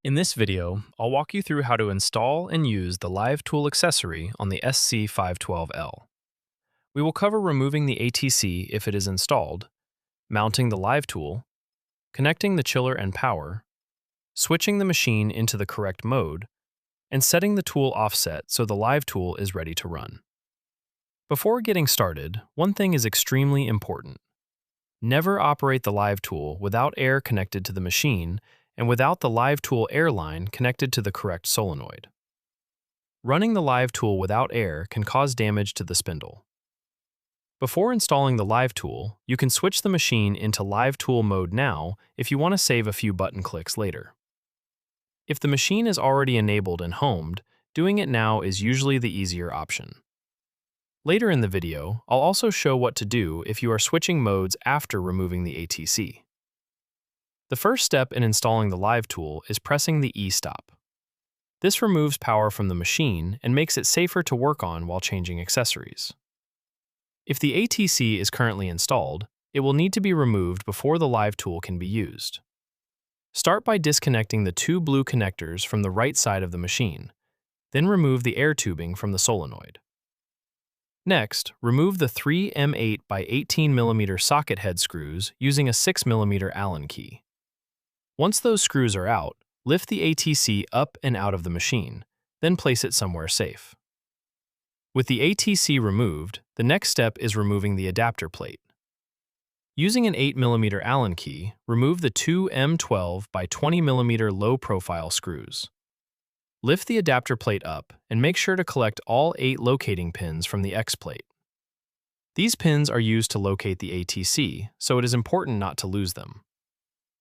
In this video, I'll walk you through how to install and use the Live Tool accessory on the SC-512L. We will cover removing the ATC if it is installed, mounting the Live Tool, connecting the chiller and power, switching the machine into the correct mode, and setting the tool offset so the Live Tool is ready to run. Before getting started, one thing is extremely important. Never operate the Live Tool without air connected to the machine and without the Live Tool air line connected to the correct solenoid. Running the Live Tool without air can cause damage to the spindle. Before installing the Live Tool, you can switch the machine into Live Tool mode now if you want to save a few button clicks later. If the machine is already enabled and homed, doing it now is usually the easier option. Later in the video, I'll also show what to do if you are switching modes after removing the ATC. The first step in installing the Live Tool is pressing the E-stop. This removes power from the machine and makes it safer to work on while changing accessories. If the ATC is currently installed, it will need to be removed before the Live Tool can be used. Start by disconnecting the two blue connectors from the right side of the machine, then remove the air tubing from the solenoid. Next, remove the three M8 by 18 mm socket head screws using a 6 mm Allen key. Once those screws are out, lift the ATC up and out of the machine, then place it somewhere safe. With the ATC removed, the next step is removing the adapter plate. Using an 8 mm Allen key, remove the two M12 by 20 mm low-profile screws. Lift the adapter plate up and make sure to collect all 8 locating pins from the X plate. These pins are used to locate the ATC, so it is important not to lose them.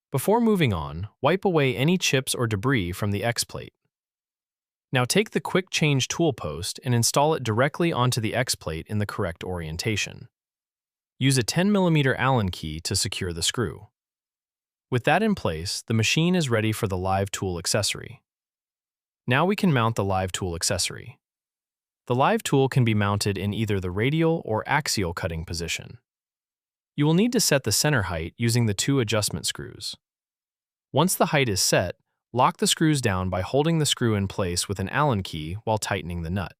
Before moving on, wipe away any chips or debris from the X plate. Now take the Quick Change tool post and install it directly onto the X plate in the correct orientation. Use a 10 mm Allen key to secure the screw. With that in place, the machine is ready for the Live Tool accessory. Now we can mount the Live Tool accessory. The Live Tool can be mounted in either the radial or axial cutting position. You will need to set the center height using the two adjustment screws. Once the height is set, lock the screws down by holding the screw in place with an Allen key while tightening the nut.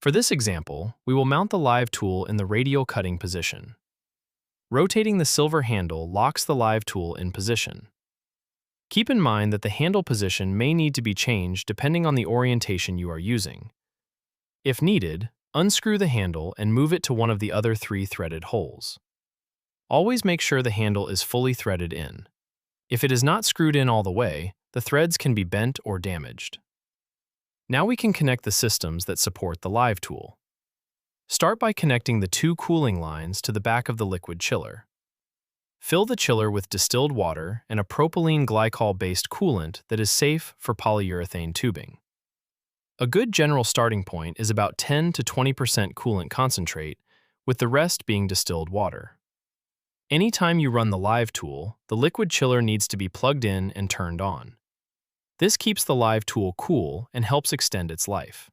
For this example, we will mount the Live Tool in the radial cutting position. Rotating the silver handle locks the Live Tool in position. Keep in mind that the handle position may need to be changed depending on the orientation you are using. If needed, unscrew the handle and move it to one of the other 3 threaded holes. Always make sure the handle is fully threaded in. If it is not screwed in all the way, the threads can be bent or damaged. Now we can connect the systems that support the Live Tool. Start by connecting the 2 cooling lines to the back of the liquid chiller. Fill the chiller with distilled water and a propylene glycol-based coolant that is safe for polyurethane tubing. A good general starting point is about 10 to 20% coolant concentrate, with the rest being distilled water. Anytime you run the Live Tool, the liquid chiller needs to be plugged in and turned on. This keeps the Live Tool cool and helps extend its life.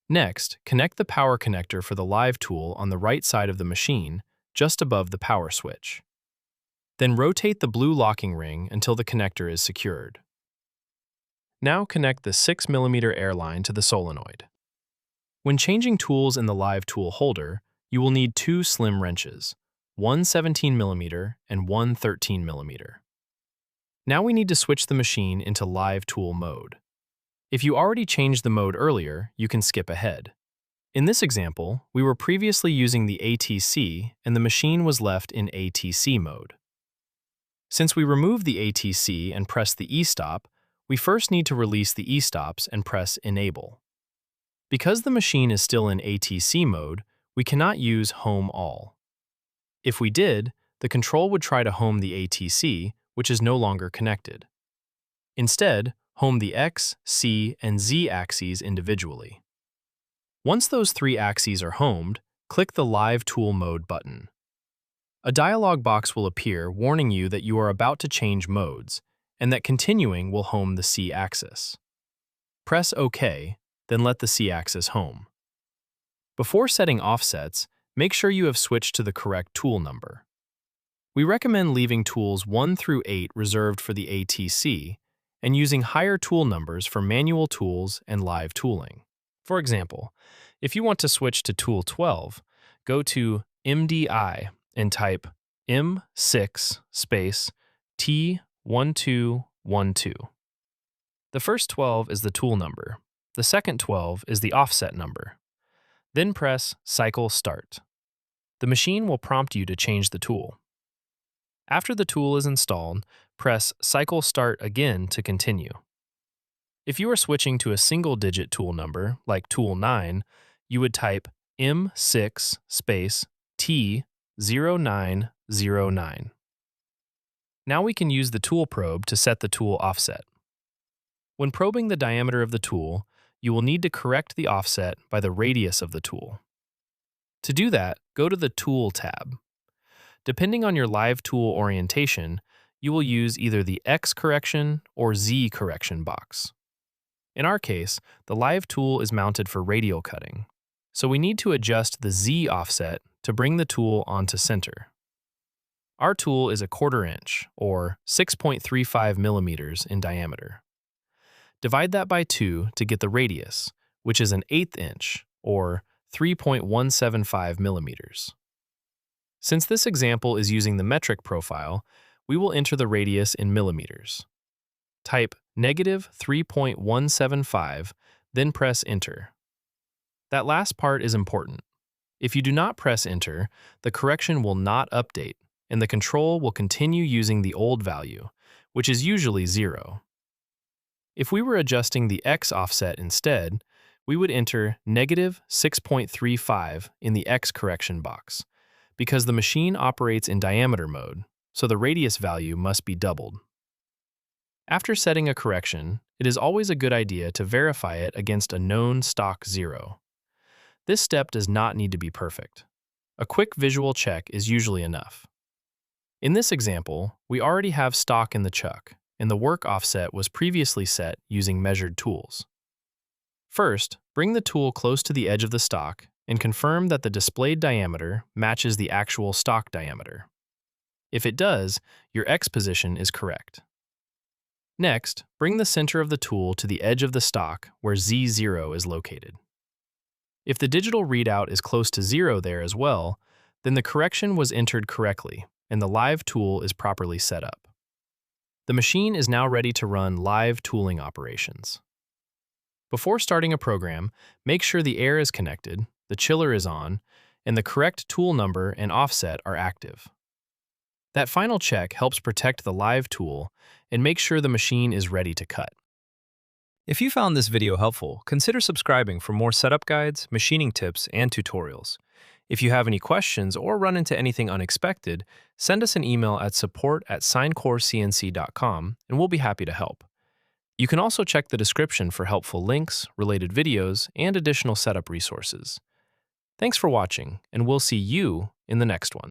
Next, connect the power connector for the Live Tool on the right side of the machine, just above the power switch. Then rotate the blue locking ring until the connector is secured. Now connect the 6 mm air line to the solenoid. When changing tools in the Live Tool holder, you will need 2 slim wrenches, one 17 mm and one 13 mm. Now we need to switch the machine into Live Tool mode. If you already changed the mode earlier, you can skip ahead. In this example, we were previously using the ATC and the machine was left in ATC mode. Since we removed the ATC and pressed the E-stop, we first need to release the E-stops and press Enable. Because the machine is still in ATC mode, we cannot use Home All. If we did, the control would try to home the ATC, which is no longer connected. Instead, home the X, C, and Z axes individually. Once those 3 axes are homed, click the Live Tool Mode button. A dialog box will appear warning you that you are about to change modes, and that continuing will home the C axis. Press OK, then let the C axis home. Before setting offsets, make sure you have switched to the correct tool number. We recommend leaving tools 1 through 8 reserved for the ATC and using higher tool numbers for manual tools and live tooling. For example, if you want to switch to tool 12, go to MDI and type M6 space T1212. The first 12 is the tool number. The second 12 is the offset number. Then press Cycle Start. The machine will prompt you to change the tool. After the tool is installed, press Cycle Start again to continue. If you are switching to a single-digit tool number, like tool 9, you would type M6 space T0909. Now we can use the tool probe to set the tool offset. When probing the diameter of the tool, you will need to correct the offset by the radius of the tool. To do that, go to the Tool tab. Depending on your live tool orientation, you will use either the X correction or Z correction box. In our case, the live tool is mounted for radial cutting, so we need to adjust the Z offset to bring the tool onto center. Our tool is a 1/4 inch, or 6.35 millimeters in diameter. Divide that by 2 to get the radius, which is an 1/8 inch, or 3.175 millimeters. Since this example is using the metric profile, we will enter the radius in millimeters. Type -3.175, then press Enter. That last part is important. If you do not press Enter, the correction will not update, and the control will continue using the old value, which is usually 0. If we were adjusting the X offset instead, we would enter -6.35 in the X correction box, because the machine operates in diameter mode, so the radius value must be doubled. After setting a correction, it is always a good idea to verify it against a known stock 0. This step does not need to be perfect. A quick visual check is usually enough. In this example, we already have stock in the chuck, and the work offset was previously set using measured tools. First, bring the tool close to the edge of the stock and confirm that the displayed diameter matches the actual stock diameter. If it does, your X position is correct. Next, bring the center of the tool to the edge of the stock where Z0 is located. If the digital readout is close to 0 there as well, then the correction was entered correctly and the live tool is properly set up. The machine is now ready to run live tooling operations. Before starting a program, make sure the air is connected, the chiller is on, and the correct tool number and offset are active. That final check helps protect the live tool and make sure the machine is ready to cut. If you found this video helpful, consider subscribing for more setup guides, machining tips, and tutorials. If you have any questions or run into anything unexpected, send us an email at support@signcorecnc.com and we'll be happy to help. You can also check the description for helpful links, related videos, and additional setup resources. Thanks for watching, and we'll see you in the next one.